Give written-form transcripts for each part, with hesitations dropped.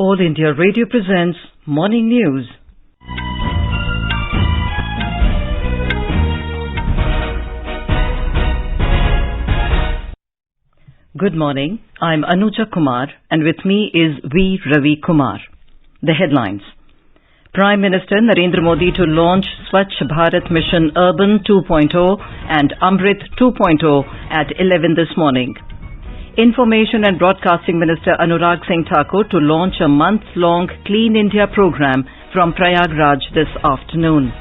All India Radio presents Morning News. Good morning. I'm Anuja Kumar and with me is V. Ravi Kumar. The headlines. Prime Minister Narendra Modi to launch Swachh Bharat Mission Urban 2.0 and Amrit 2.0 at 11 this morning. Information and Broadcasting Minister Anurag Singh Thakur to launch a month-long Clean India program from Prayagraj this afternoon.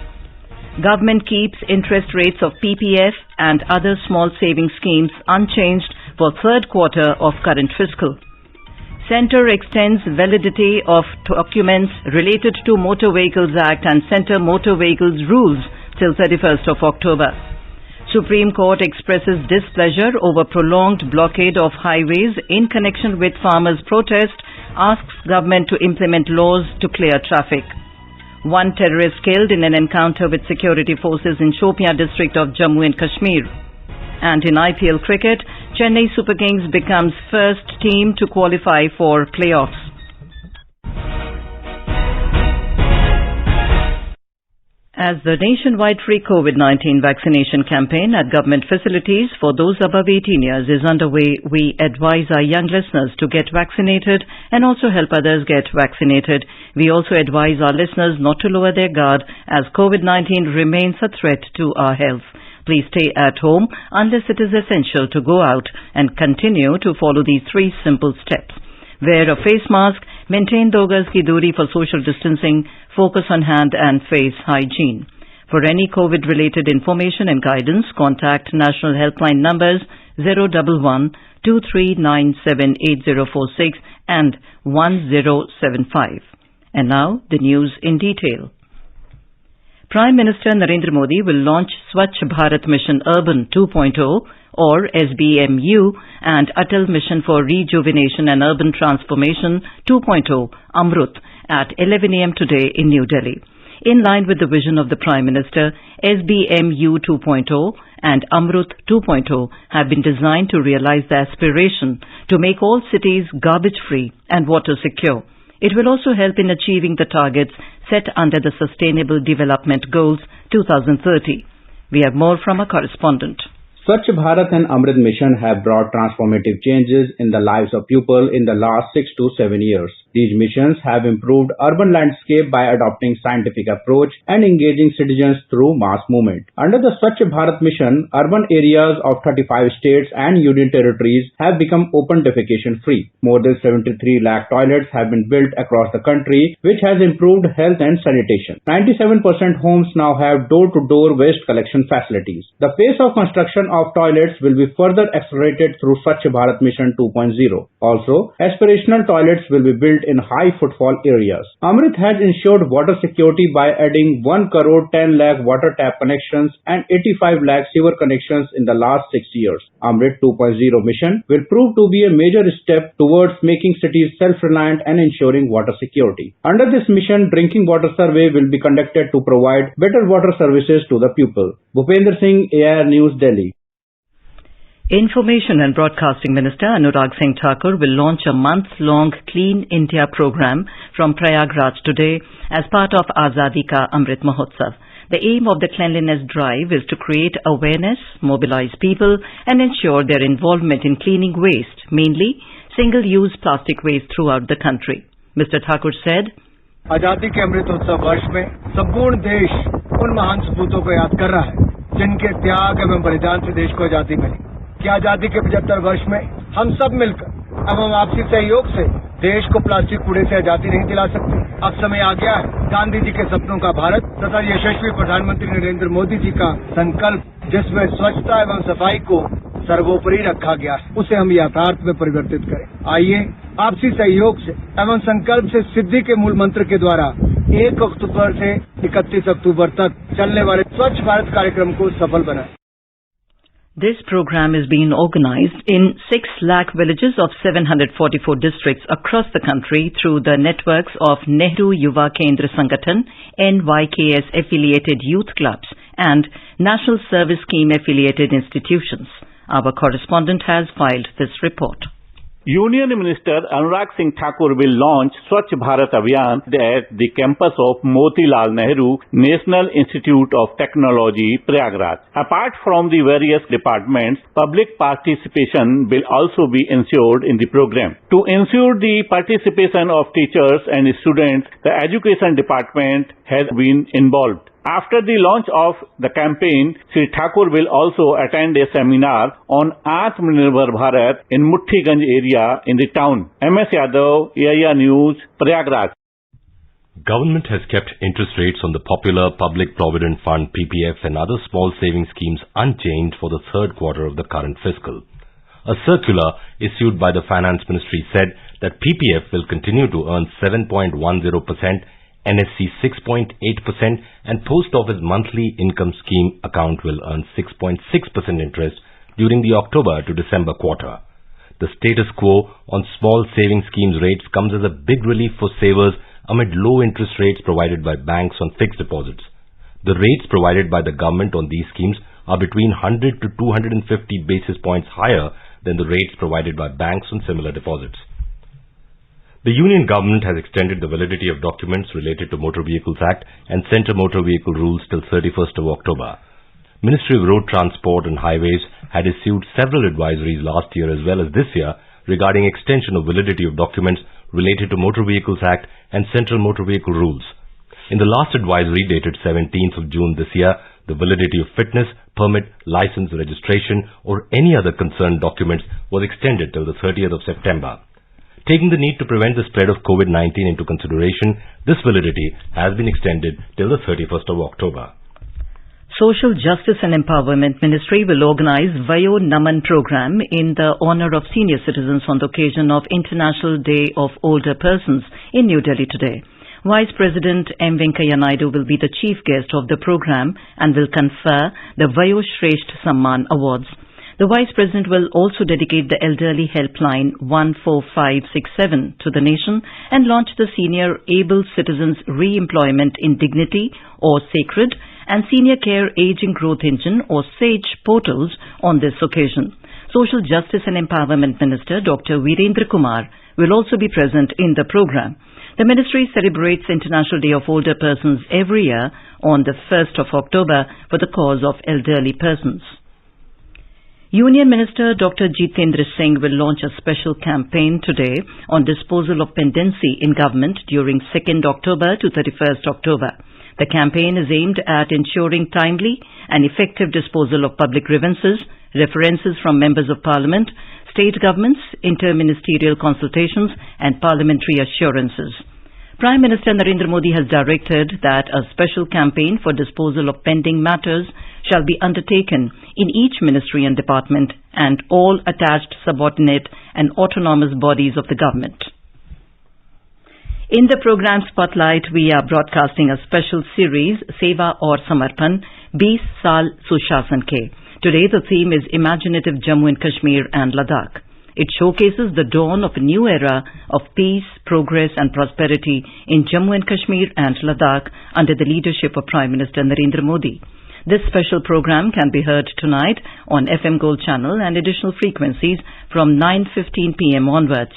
Government keeps interest rates of PPF and other small savings schemes unchanged for third quarter of current fiscal. Centre extends validity of documents related to Motor Vehicles Act and Centre Motor Vehicles rules till 31st of October. Supreme Court expresses displeasure over prolonged blockade of highways in connection with farmers' protest, asks government to implement laws to clear traffic. One terrorist killed in an encounter with security forces in Shopian district of Jammu and Kashmir. And in IPL cricket, Chennai Super Kings becomes first team to qualify for playoffs. As the nationwide free COVID-19 vaccination campaign at government facilities for those above 18 years is underway, we advise our young listeners to get vaccinated and also help others get vaccinated. We also advise our listeners not to lower their guard as COVID-19 remains a threat to our health. Please stay at home unless it is essential to go out and continue to follow these three simple steps. Wear a face mask, maintain 2 gaz ki duri for social distancing, focus on hand and face hygiene. For any COVID-related information and guidance, contact national helpline numbers 011-2397-8046 and 1075. And now the news in detail. Prime Minister Narendra Modi will launch Swachh Bharat Mission Urban 2.0 or SBMU and Atal Mission for Rejuvenation and Urban Transformation 2.0 Amrit at 11 a.m. today in New Delhi. In line with the vision of the Prime Minister, SBMU 2.0 and Amrit 2.0 have been designed to realize the aspiration to make all cities garbage-free and water-secure. It will also help in achieving the targets set under the Sustainable Development Goals 2030. We have more from our correspondent. Swachh Bharat and Amrit Mission have brought transformative changes in the lives of people in the last 6 to 7 years. These missions have improved urban landscape by adopting scientific approach and engaging citizens through mass movement. Under the Swachh Bharat Mission, urban areas of 35 states and union territories have become open defecation free. More than 73 lakh toilets have been built across the country, which has improved health and sanitation. 97% homes now have door-to-door waste collection facilities. The pace of construction of toilets will be further accelerated through Swachh Bharat Mission 2.0. Also, aspirational toilets will be built in high footfall areas. Amrit has ensured water security by adding 1 crore 10 lakh water tap connections and 85 lakh sewer connections in the last 6 years. Amrit 2.0 mission will prove to be a major step towards making cities self-reliant and ensuring water security. Under this mission, drinking water survey will be conducted to provide better water services to the people. Bhupender Singh, AIR News, Delhi. Information and Broadcasting Minister Anurag Singh Thakur will launch a month-long Clean India program from Prayagraj today as part of Azadi Ka Amrit Mahotsav. The aim of the cleanliness drive is to create awareness, mobilize people and ensure their involvement in cleaning waste, mainly single-use plastic waste throughout the country. Mr. Thakur said, आजादी के अमृत उत्सव वर्ष में संपूर्ण देश उन महान सपूतों को याद कर रहा है जिनके त्याग एवं बलिदान से देश को आजादी मिली। कि आजादी के 75 वर्ष में हम सब मिलकर एवं आपसी सहयोग से देश को प्लास्टिक कूड़े से आजादी नहीं दिला सकते। अब समय आ गया है गांधी जी के सपनों का भारत तथा यशस्वी प्रधानमंत्री नरेंद्र मोदी जी का संकल्प जिसमें स्वच्छता एवं सफाई को सर्वोपरि रखा गया है, उसे हम यथार्थ में परिवर्तित करें। आइए आपसी सहयोग से एवं संकल्प से सिद्धि के मूल मंत्र के द्वारा 1 अक्टूबर से 31 अक्टूबर तक चलने वाले स्वच्छ भारत कार्यक्रम को सफल बनाएं। This program is being organized in 6 lakh villages of 744 districts across the country through the networks of Nehru Yuva Kendra Sangathan, NYKS affiliated youth clubs and National Service Scheme affiliated institutions. Our correspondent has filed this report. Union Minister Anurag Singh Thakur will launch Swachh Bharat Abhiyan at the campus of Motilal Nehru National Institute of Technology, Prayagraj. Apart from the various departments, public participation will also be ensured in the program. To ensure the participation of teachers and students, the Education Department has been involved. After the launch of the campaign, Sri Thakur will also attend a seminar on Atmanirbhar Bharat in Muthiganj area in the town. MS Yadav, AIR News, Prayagraj. Government has kept interest rates on the popular Public Provident Fund PPF and other small savings schemes unchanged for the third quarter of the current fiscal. A circular issued by the Finance Ministry said that PPF will continue to earn 7.10%, NSC 6.8% and Post Office Monthly Income Scheme account will earn 6.6% interest during the October to December quarter. The status quo on small savings schemes rates comes as a big relief for savers amid low interest rates provided by banks on fixed deposits. The rates provided by the government on these schemes are between 100 to 250 basis points higher than the rates provided by banks on similar deposits. The Union Government has extended the validity of documents related to Motor Vehicles Act and Centre Motor Vehicle Rules till 31st of October. Ministry of Road Transport and Highways had issued several advisories last year as well as this year regarding extension of validity of documents related to Motor Vehicles Act and Central Motor Vehicle Rules. In the last advisory dated 17th of June this year, the validity of fitness, permit, license, registration or any other concerned documents was extended till the 30th of September. Taking the need to prevent the spread of COVID-19 into consideration, this validity has been extended till the 31st of October. Social Justice and Empowerment Ministry will organize Vayo Naman program in the honor of senior citizens on the occasion of International Day of Older Persons in New Delhi today. Vice President M. Venkataratnam Naidu will be the chief guest of the program and will confer the Vayo Shresht Samman Awards. The Vice President will also dedicate the Elderly Helpline 14567 to the nation and launch the Senior Able Citizens Re-Employment in Dignity or SACRED and Senior Care Aging Growth Engine or SAGE portals on this occasion. Social Justice and Empowerment Minister Dr. Virendra Kumar will also be present in the program. The ministry celebrates International Day of Older Persons every year on the 1st of October for the cause of elderly persons. Union Minister Dr. Jitendra Singh will launch a special campaign today on disposal of pendency in government during 2nd October to 31st October. The campaign is aimed at ensuring timely and effective disposal of public grievances, references from members of parliament, state governments, interministerial consultations and parliamentary assurances. Prime Minister Narendra Modi has directed that a special campaign for disposal of pending matters shall be undertaken in each ministry and department and all attached subordinate and autonomous bodies of the government. In the program Spotlight, we are broadcasting a special series, Seva aur Samarpan, 20 Saal Sushasan Ke. Today the theme is Imaginative Jammu and Kashmir and Ladakh. It showcases the dawn of a new era of peace, progress and prosperity in Jammu and Kashmir and Ladakh under the leadership of Prime Minister Narendra Modi. This special program can be heard tonight on FM Gold channel and additional frequencies from 9:15 p.m. onwards.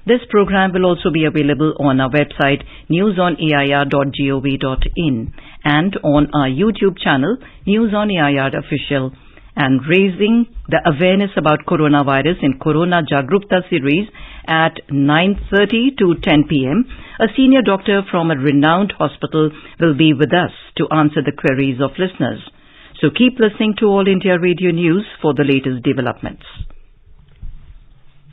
This program will also be available on our website newsonair.gov.in and on our YouTube channel News on AIR Official. And raising the awareness about coronavirus in Corona Jagrukta series at 9:30 to 10 p.m. A senior doctor from a renowned hospital will be with us to answer the queries of listeners. So keep listening to All India Radio News for the latest developments.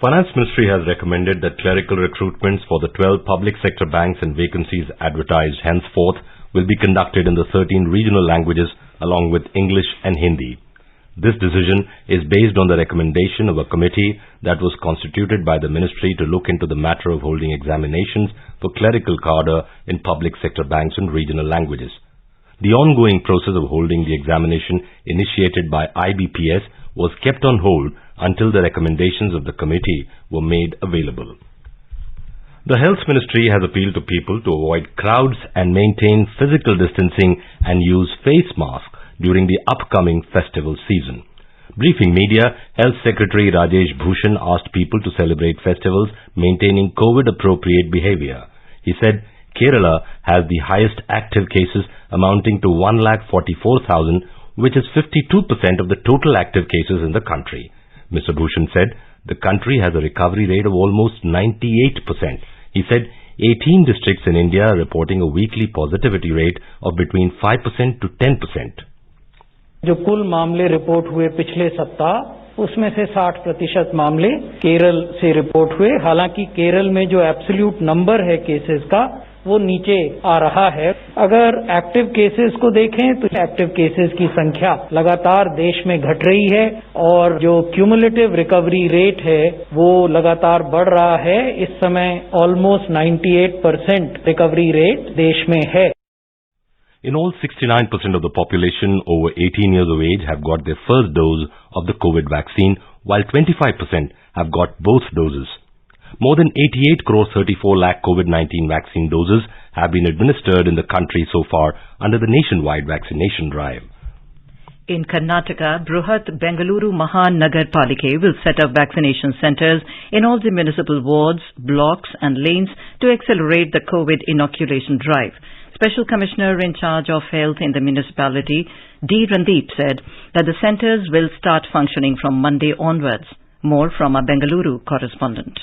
Finance Ministry has recommended that clerical recruitments for the 12 public sector banks and vacancies advertised henceforth will be conducted in the 13 regional languages along with English and Hindi. This decision is based on the recommendation of a committee that was constituted by the ministry to look into the matter of holding examinations for clerical cadre in public sector banks and regional languages. The ongoing process of holding the examination initiated by IBPS was kept on hold until the recommendations of the committee were made available. The Health Ministry has appealed to people to avoid crowds and maintain physical distancing and use face masks during the upcoming festival season. Briefing media, Health Secretary Rajesh Bhushan asked people to celebrate festivals maintaining COVID-appropriate behavior. He said Kerala has the highest active cases amounting to 1,44,000, which is 52% of the total active cases in the country. Mr. Bhushan said the country has a recovery rate of almost 98%. He said 18 districts in India are reporting a weekly positivity rate of between 5% to 10%. जो कुल मामले report हुए पिछले सप्ताह उसमें से 60% मामले केरल से रिपोर्ट हुए। हालांकि केरल में जो एब्सोल्यूट नंबर है केसेस का वो नीचे आ रहा है। अगर एक्टिव केसेस को देखें तो एक्टिव केसेस की संख्या लगातार देश में घट रही है और जो क्यूमुलेटिव रिकवरी रेट है वो लगातार बढ़ रहा है। इस समय ऑलमोस्ट 98% रिकवरी रेट देश में है। In all, 69% of the population over 18 years of age have got their first dose of the COVID vaccine, while 25% have got both doses. More than 88 crore 34 lakh COVID-19 vaccine doses have been administered in the country so far under the nationwide vaccination drive. In Karnataka, Bruhat Bengaluru Mahanagar Palike will set up vaccination centers in all the municipal wards, blocks and lanes to accelerate the COVID inoculation drive. Special Commissioner in charge of health in the municipality, D. Randeep, said that the centers will start functioning from Monday onwards. More from our Bengaluru correspondent.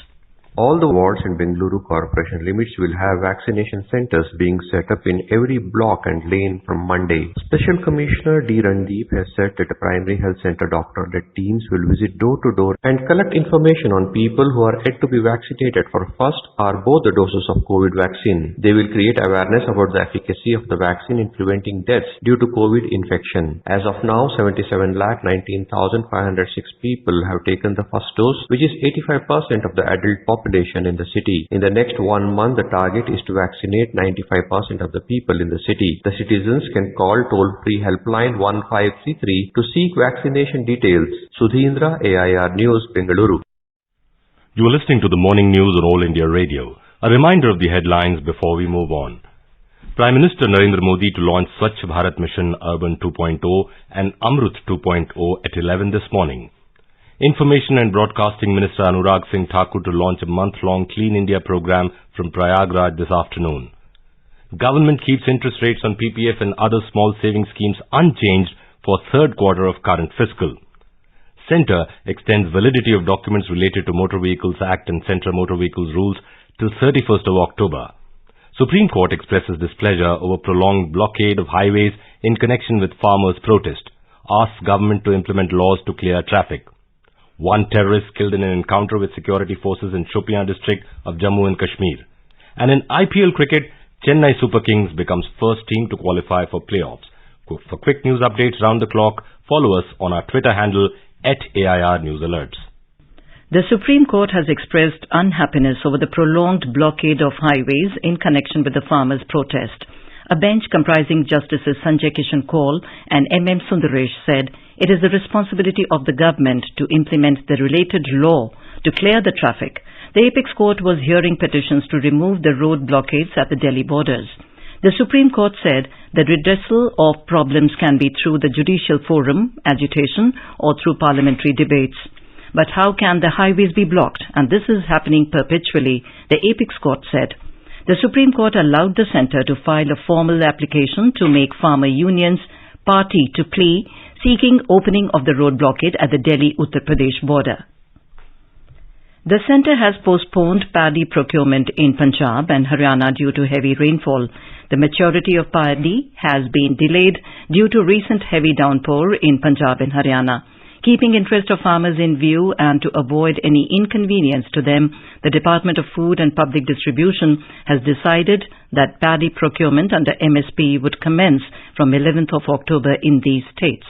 All the wards in Bengaluru Corporation limits will have vaccination centers being set up in every block and lane from Monday. Special Commissioner D. Randeep has said that the primary health center doctor-led teams will visit door to door and collect information on people who are yet to be vaccinated for first or both the doses of COVID vaccine. They will create awareness about the efficacy of the vaccine in preventing deaths due to COVID infection. As of now, 77,19,506 people have taken the first dose, which is 85% of the adult population in the city. In the next 1 month, the target is to vaccinate 95% of the people in the city. The citizens can call toll-free helpline 1533 to seek vaccination details. Sudhindra, AIR News, Bengaluru. You are listening to the morning news on All India Radio. A reminder of the headlines before we move on. Prime Minister Narendra Modi to launch Swachh Bharat Mission Urban 2.0 and Amrut 2.0 at 11 this morning. Information and Broadcasting Minister Anurag Singh Thakur to launch a month-long Clean India program from Prayagraj this afternoon. Government keeps interest rates on PPF and other small savings schemes unchanged for third quarter of current fiscal. Centre extends validity of documents related to Motor Vehicles Act and Central Motor Vehicles Rules till 31st of October. Supreme Court expresses displeasure over prolonged blockade of highways in connection with farmers' protest. Asks government to implement laws to clear traffic. One terrorist killed in an encounter with security forces in Shopian district of Jammu and Kashmir. And in IPL cricket, Chennai Super Kings becomes first team to qualify for playoffs. For quick news updates round the clock, follow us on our Twitter handle @AIR News Alerts. The Supreme Court has expressed unhappiness over the prolonged blockade of highways in connection with the farmers' protest. A bench comprising Justices Sanjay Kishan Kaul and M.M. Sundaresh said it is the responsibility of the government to implement the related law to clear the traffic. The apex court was hearing petitions to remove the road blockades at the Delhi borders. The Supreme Court said the redressal of problems can be through the judicial forum, agitation, or through parliamentary debates. But how can the highways be blocked? And this is happening perpetually, the apex court said. The Supreme Court allowed the centre to file a formal application to make farmer unions party to plea seeking opening of the road blockade at the Delhi-Uttar Pradesh border. The centre has postponed paddy procurement in Punjab and Haryana due to heavy rainfall. The maturity of paddy has been delayed due to recent heavy downpour in Punjab and Haryana. Keeping interest of farmers in view and to avoid any inconvenience to them, the Department of Food and Public Distribution has decided that paddy procurement under MSP would commence from 11th of October in these states.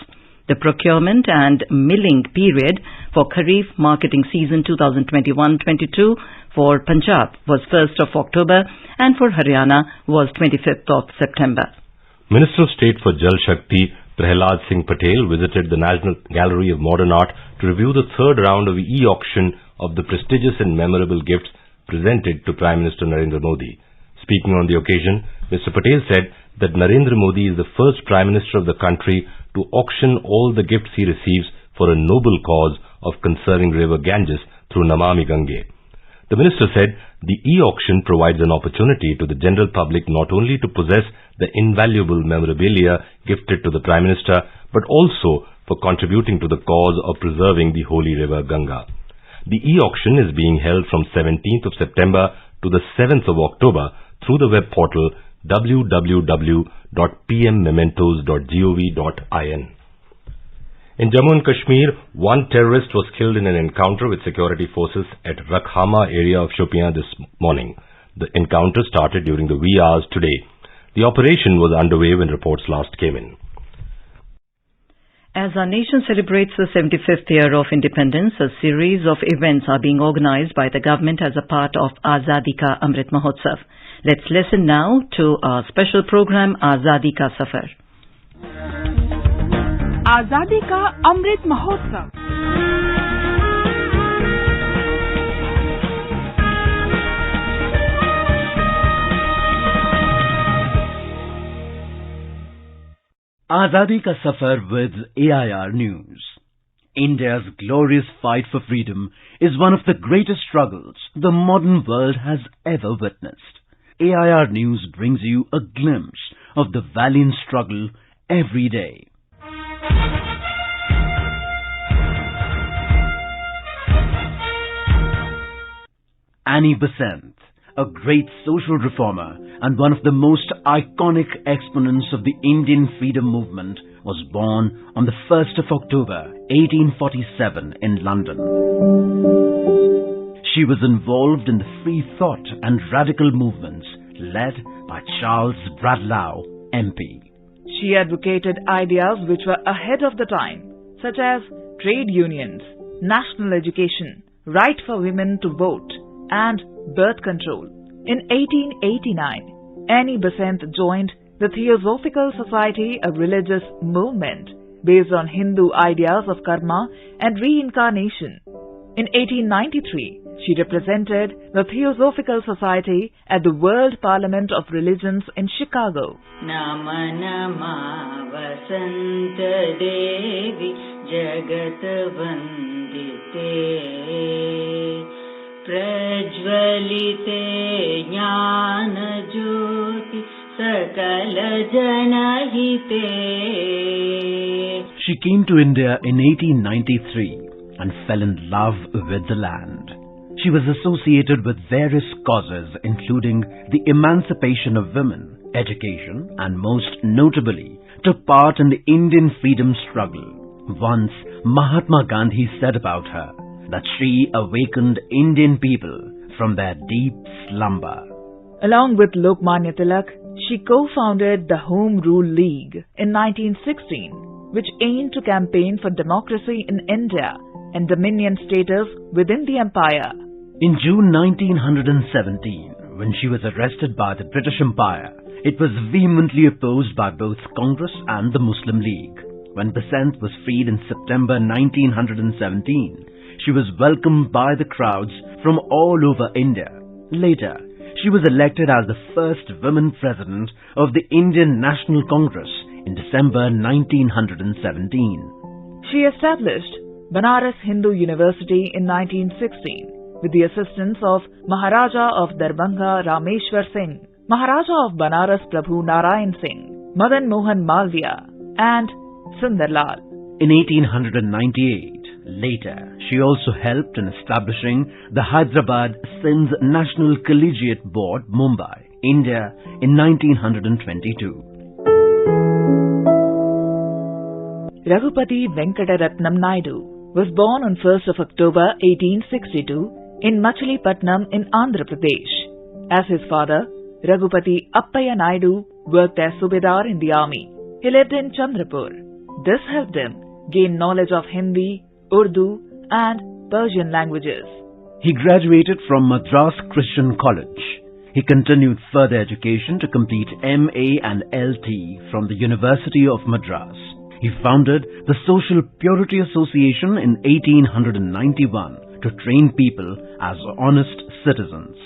The procurement and milling period for Kharif marketing season 2021-22 for Punjab was 1st of October and for Haryana was 25th of September. Minister of State for Jal Shakti Prahlad Singh Patel visited the National Gallery of Modern Art to review the third round of the e-auction of the prestigious and memorable gifts presented to Prime Minister Narendra Modi. Speaking on the occasion, Mr. Patel said that Narendra Modi is the first Prime Minister of the country to auction all the gifts he receives for a noble cause of conserving river Ganges through Namami Gange. The minister said the e-auction provides an opportunity to the general public not only to possess the invaluable memorabilia gifted to the Prime Minister, but also for contributing to the cause of preserving the holy river Ganga. The e-auction is being held from 17th of September to the 7th of October through the web portal www.pmmementos.gov.in. In Jammu and Kashmir, one terrorist was killed in an encounter with security forces at Rakhama area of Shopian this morning. The encounter started during the wee hours today. The operation was underway when reports last came in. As our nation celebrates the 75th year of independence, a series of events are being organized by the government as a part of Azadi Ka Amrit Mahotsav. Let's listen now to our special program Azadi Ka Safar. आजादी का Amrit Mahotsav. Azadi Ka Safar with AIR News. India's glorious fight for freedom is one of the greatest struggles the modern world has ever witnessed. AIR News brings you a glimpse of the valiant struggle every day. Annie Besant, a great social reformer and one of the most iconic exponents of the Indian freedom movement, was born on the 1st of October 1847 in London. She was involved in the free thought and radical movements led by Charles Bradlaugh, MP. She advocated ideas which were ahead of the time, such as trade unions, national education, right for women to vote, and birth control. In 1889, Annie Besant joined the Theosophical Society, a religious movement based on Hindu ideas of karma and reincarnation. In 1893, she represented the Theosophical Society at the World Parliament of Religions in Chicago. Nama Nama Vasanta Devi Jagat Vandite Prajvalite Jnana Jyoti Sakala Janahite. She came to India in 1893 and fell in love with the land. She was associated with various causes including the emancipation of women, education, and most notably took part in the Indian freedom struggle. Once Mahatma Gandhi said about her that she awakened Indian people from their deep slumber. Along with Lokmanya Tilak, she co-founded the Home Rule League in 1916, which aimed to campaign for democracy in India and dominion status within the empire. In June 1917, when she was arrested by the British Empire, it was vehemently opposed by both Congress and the Muslim League. When Besant was freed in September 1917, she was welcomed by the crowds from all over India. Later, she was elected as the first woman president of the Indian National Congress in December 1917. She established Banaras Hindu University in 1916 with the assistance of Maharaja of Darbhanga Rameshwar Singh, Maharaja of Banaras Prabhu Narayan Singh, Madan Mohan Malviya, and Sundarlal. In 1898, later, she also helped in establishing the Hyderabad Sindh National Collegiate Board, Mumbai, India in 1922. Raghupati Venkataratnam Naidu was born on 1st of October 1862 in Machilipatnam in Andhra Pradesh. As his father, Raghupati Appaya Naidu worked as Subedar in the army. He lived in Chandrapur. This helped him gain knowledge of Hindi, Urdu and Persian languages. He graduated from Madras Christian College. He continued further education to complete MA and LT from the University of Madras. He founded the Social Purity Association in 1891 to train people as honest citizens.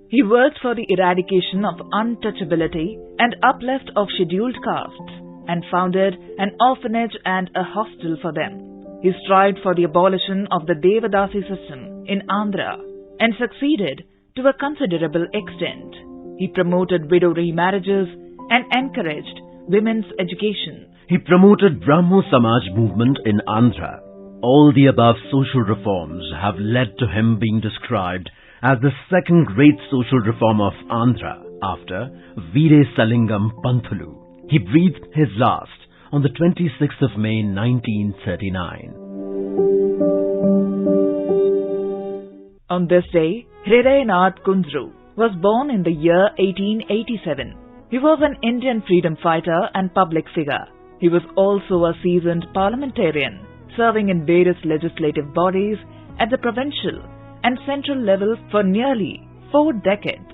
He worked for the eradication of untouchability and uplift of scheduled castes and founded an orphanage and a hostel for them. He strived for the abolition of the Devadasi system in Andhra and succeeded to a considerable extent. He promoted widow remarriages and encouraged women's education. He promoted Brahmo Samaj movement in Andhra. All the above social reforms have led to him being described as the second great social reformer of Andhra after Veere Salingam Panthulu. He breathed his last on the 26th of May 1939. On this day, Hridayanath Kundru was born in the year 1887. He was an Indian freedom fighter and public figure. He was also a seasoned parliamentarian, serving in various legislative bodies at the provincial and central levels for nearly 4 decades.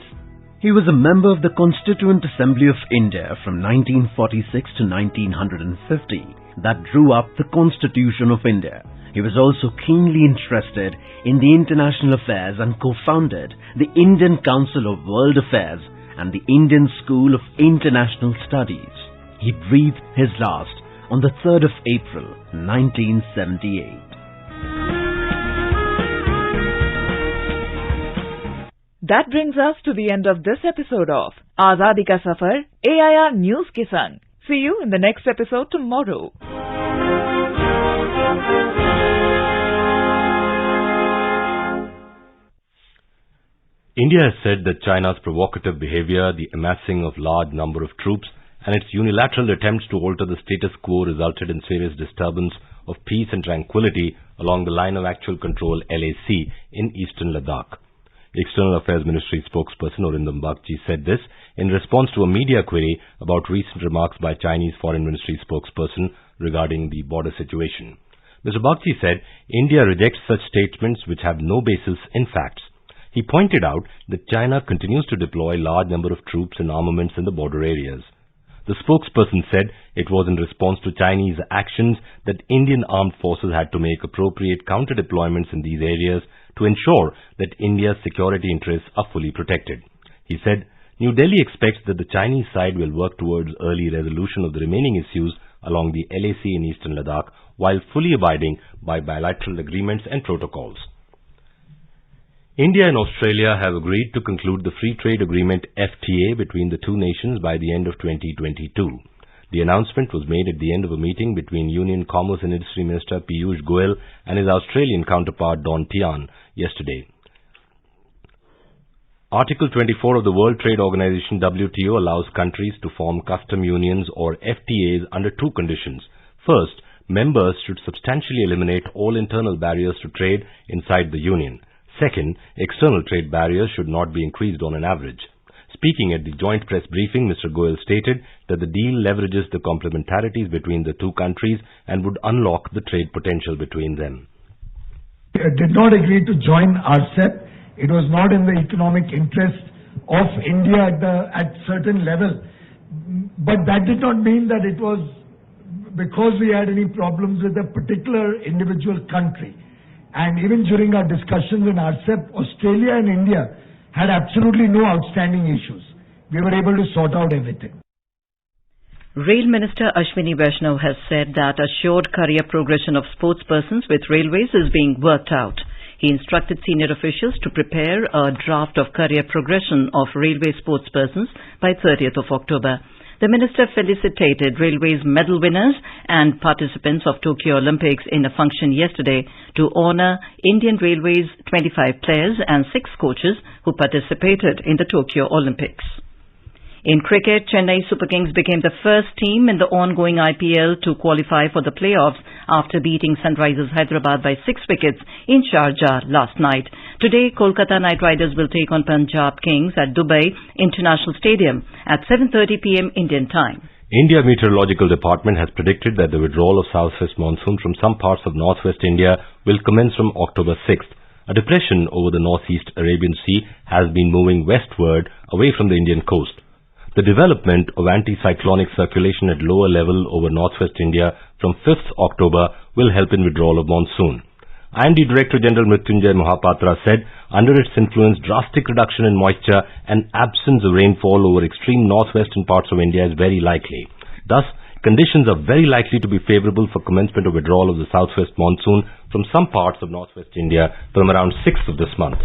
He was a member of the Constituent Assembly of India from 1946 to 1950 that drew up the Constitution of India. He was also keenly interested in the international affairs and co-founded the Indian Council of World Affairs and the Indian School of International Studies. He breathed his last on the 3rd of April, 1978. That brings us to the end of this episode of Azadi Ka Safar, AIR News ke Sang. See you in the next episode tomorrow. India has said that China's provocative behavior, the amassing of large number of troops, and its unilateral attempts to alter the status quo resulted in serious disturbance of peace and tranquility along the line of actual control LAC in eastern Ladakh. The External Affairs Ministry spokesperson Arindam Bagchi said this in response to a media query about recent remarks by Chinese Foreign Ministry spokesperson regarding the border situation. Mr. Bagchi said India rejects such statements which have no basis in facts. He pointed out that China continues to deploy large number of troops and armaments in the border areas. The spokesperson said it was in response to Chinese actions that Indian armed forces had to make appropriate counter-deployments in these areas to ensure that India's security interests are fully protected. He said, New Delhi expects that the Chinese side will work towards early resolution of the remaining issues along the LAC in eastern Ladakh while fully abiding by bilateral agreements and protocols. India and Australia have agreed to conclude the Free Trade Agreement FTA between the two nations by the end of 2022. The announcement was made at the end of a meeting between Union Commerce and Industry Minister Piyush Goyal and his Australian counterpart Don Tian yesterday. Article 24 of the World Trade Organization WTO allows countries to form custom unions or FTAs under 2 conditions. First, members should substantially eliminate all internal barriers to trade inside the union. Second, external trade barriers should not be increased on an average. Speaking at the joint press briefing, Mr. Goyal stated that the deal leverages the complementarities between the two countries and would unlock the trade potential between them. We did not agree to join RCEP. It was not in the economic interest of India at certain level. But that did not mean that it was because we had any problems with a particular individual country. And even during our discussions in RCEP, Australia and India had absolutely no outstanding issues. We were able to sort out everything. Rail Minister Ashwini Vaishnaw has said that assured career progression of sportspersons with railways is being worked out. He instructed senior officials to prepare a draft of career progression of railway sportspersons by 30th of October. The minister felicitated railways medal winners and participants of Tokyo Olympics in a function yesterday to honor Indian Railways 25 players and 6 coaches who participated in the Tokyo Olympics. In cricket, Chennai Super Kings became the first team in the ongoing IPL to qualify for the playoffs after beating Sunrisers Hyderabad by 6 wickets in Sharjah last night. Today, Kolkata Knight Riders will take on Punjab Kings at Dubai International Stadium at 7:30 p.m. Indian time. India Meteorological Department has predicted that the withdrawal of southwest monsoon from some parts of northwest India will commence from October 6th. A depression over the northeast Arabian Sea has been moving westward away from the Indian coast. The development of anticyclonic circulation at lower level over northwest India from 5th October will help in withdrawal of monsoon. IMD Director General Mrityunjay Mohapatra said under its influence drastic reduction in moisture and absence of rainfall over extreme northwestern parts of India is very likely. Thus, conditions are very likely to be favorable for commencement of withdrawal of the southwest monsoon from some parts of northwest India from around 6th of this month.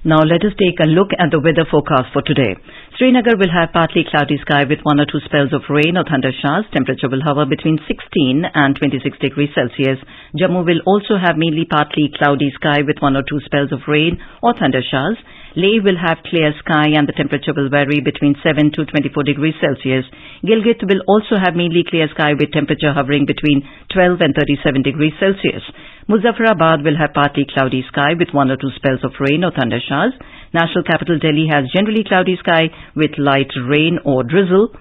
Now let us take a look at the weather forecast for today. Srinagar will have partly cloudy sky with 1 or 2 spells of rain or thunder showers. Temperature will hover between 16 and 26 degrees Celsius. Jammu will also have mainly partly cloudy sky with 1 or 2 spells of rain or thunder showers. Leh will have clear sky and the temperature will vary between 7 to 24 degrees Celsius. Gilgit will also have mainly clear sky with temperature hovering between 12 and 37 degrees Celsius. Muzaffarabad will have partly cloudy sky with 1 or 2 spells of rain or thunder showers. National capital Delhi has generally cloudy sky with light rain or drizzle.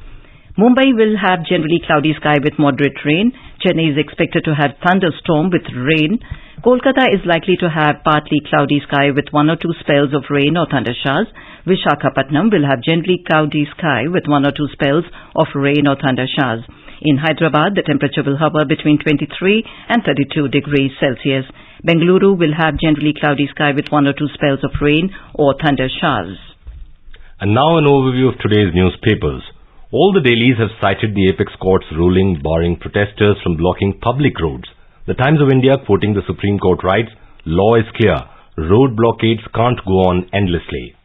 Mumbai will have generally cloudy sky with moderate rain. Chennai is expected to have thunderstorm with rain. Kolkata is likely to have partly cloudy sky with 1 or 2 spells of rain or thunder showers. Visakhapatnam will have generally cloudy sky with 1 or 2 spells of rain or thunder showers. In Hyderabad, the temperature will hover between 23 and 32 degrees Celsius. Bengaluru will have generally cloudy sky with 1 or 2 spells of rain or thunder showers. And now an overview of today's newspapers. All the dailies have cited the apex court's ruling barring protesters from blocking public roads. The Times of India, quoting the Supreme Court, writes, "Law is clear. Road blockades can't go on endlessly."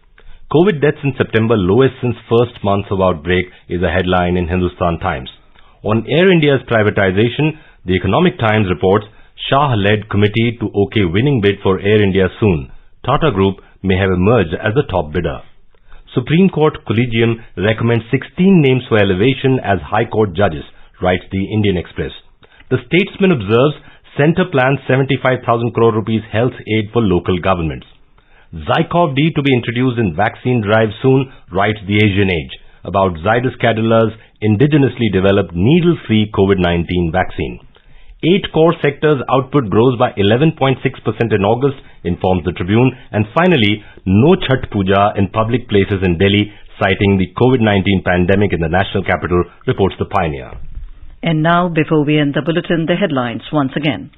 COVID deaths in September, lowest since first month of outbreak, is a headline in Hindustan Times. On Air India's privatization, the Economic Times reports, Shah-led committee to OK winning bid for Air India soon. Tata Group may have emerged as the top bidder. Supreme Court Collegium recommends 16 names for elevation as High Court judges, writes the Indian Express. The Statesman observes, Centre plans 75,000 crore rupees health aid for local governments. Zycov-D to be introduced in vaccine drive soon, writes the Asian Age, about Zydus Cadilla's indigenously developed needle-free COVID-19 vaccine. 8 core sectors output grows by 11.6% in August, informs the Tribune. And finally, no Chhath Puja in public places in Delhi, citing the COVID-19 pandemic in the national capital, reports the Pioneer. And now, before we end the bulletin, the headlines once again.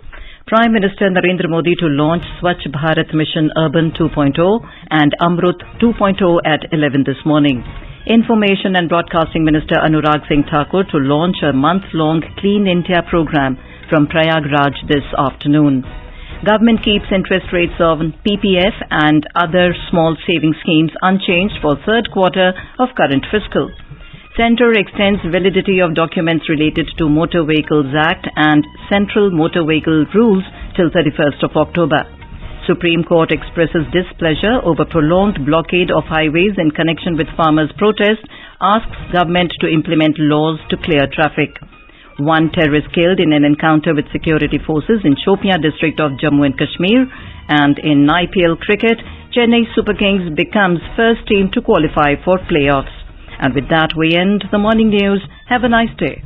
Prime Minister Narendra Modi to launch Swachh Bharat Mission Urban 2.0 and Amrut 2.0 at 11 this morning. Information and Broadcasting Minister Anurag Singh Thakur to launch a month-long Clean India program from Prayagraj this afternoon. Government keeps interest rates on PPF and other small saving schemes unchanged for third quarter of current fiscal. Centre extends validity of documents related to Motor Vehicles Act and Central Motor Vehicle Rules till 31st of October. Supreme Court expresses displeasure over prolonged blockade of highways in connection with farmers' protest, asks government to implement laws to clear traffic. 1 terrorist killed in an encounter with security forces in Shopian district of Jammu and Kashmir. And in IPL cricket, Chennai Super Kings becomes first team to qualify for playoffs. And with that, we end the morning news. Have a nice day.